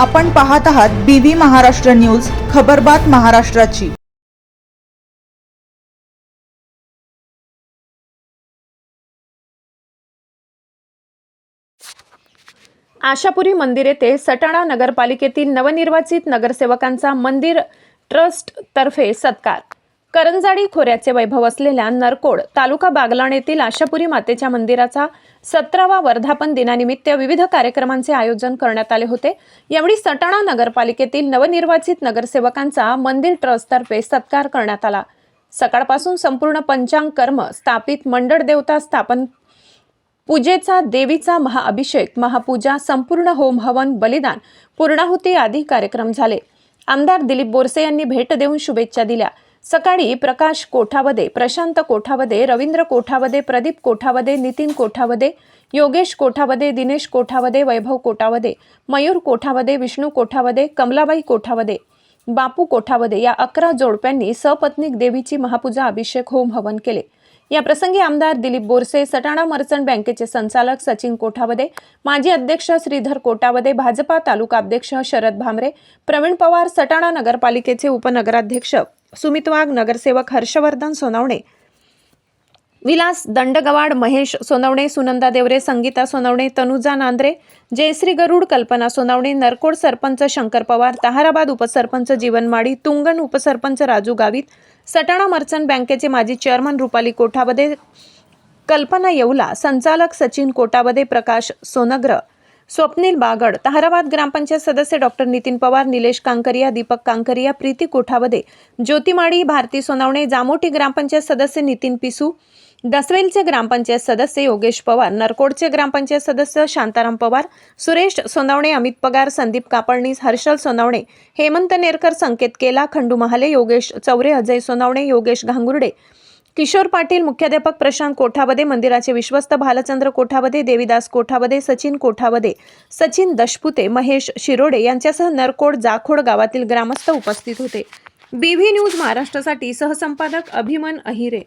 आपण पाहत आहात BV महाराष्ट्र न्यूज, खबरबात महाराष्ट्राची। आशापुरी मंदिर येथे सटाणा नगरपालिकेतील नवनिर्वाचित नगरसेवकांचा मंदिर ट्रस्ट तर्फे सत्कार। करंजाडी खोऱ्याचे वैभव असलेल्या नरकोड तालुका बागलाण येथील आशापुरी मातेच्या मंदिराचा 17वा वर्धापन दिनानिमित्त विविध कार्यक्रमांचे आयोजन करण्यात आले होते। यावेळी सटाणा नगरपालिकेतील नवनिर्वाचित नगरसेवकांचा मंदिर ट्रस्ट तर्फे सत्कार करण्यात आला। सकाळपासून संपूर्ण पंचांग कर्म स्थापित, मंडळ देवता स्थापन, पूजेचा, देवीचा महाअभिषेक, महापूजा, संपूर्ण होम हवन, बलिदान, पूर्णाहुती आदी कार्यक्रम झाले। आमदार दिलीप बोरसे यांनी भेट देऊन शुभेच्छा दिल्या। सकाळी प्रकाश कोठावदे, प्रशांत कोठावदे, रवींद्र कोठावदे, प्रदीप कोठावदे, नितीन कोठावदे, योगेश कोठावदे, दिनेश कोठावदे, वैभव कोठावदे, मयूर कोठावदे, विष्णू कोठावदे, कमलाबाई कोठावदे, बापू कोठावदे या 11 जोडप्यांनी सपत्नीक देवीची महापूजा, अभिषेक, होम हवन केले। या प्रसंगी आमदार दिलीप बोरसे, सटाणा मर्चंट बँकेचे संचालक सचिन कोठावदे, माजी अध्यक्ष श्रीधर कोठावदे, भाजपा तालुका अध्यक्ष शरद भामरे, प्रवीण पवार, सटाणा नगरपालिकेचे उपनगराध्यक्ष सुमित वाघ, नगरसेवक हर्षवर्धन सोनवणे, विलास दंडगवाड, महेश सोनवणे, सुनंदा देवरे, संगीता सोनवणे, तनुजा नांद्रे, जयश्री गरुड, कल्पना सोनवणे, नरकोड सरपंच शंकर पवार, ताहाराबाद उपसरपंच जीवन माडी, तुंगण उपसरपंच राजू गावित, सटाणा मर्चंट बँकेचे माजी चेअरमन रुपाली कोठावदे, कल्पना येवला, संचालक सचिन कोठावदे, प्रकाश सोनग्र, स्वप्नील बागड, ताहाराबाद ग्रामपंचायत सदस्य डॉक्टर नितीन पवार, निलेश कांकरिया, दीपक कांकरिया, प्रीती कोठावदे, ज्योती माडी, भारती सोनवणे, जामोटी ग्रामपंचायत सदस्य नितीन पिसू, दसवेलचे ग्रामपंचायत सदस्य योगेश पवार, नरकोडचे ग्रामपंचायत सदस्य शांताराम पवार, सुरेश सोनवणे, अमित पगार, संदीप कापडणीस, हर्षल सोनवणे, हेमंत नेरकर, संकेत केला, खंडू महाले, योगेश चौरे, अजय सोनवणे, योगेश घांगुर्डे, किशोर पाटील, मुख्याध्यापक प्रशांत कोठावदे, मंदिराचे विश्वस्त भालचंद्र कोठावदे, देवीदास कोठावदे, सचिन कोठावदे, सचिन दशपुते, महेश शिरोडे यांच्यासह नरकोड जाखोड गावातील ग्रामस्थ उपस्थित होते। BV न्यूज महाराष्ट्रासाठी सहसंपादक अभिमन अहिरे।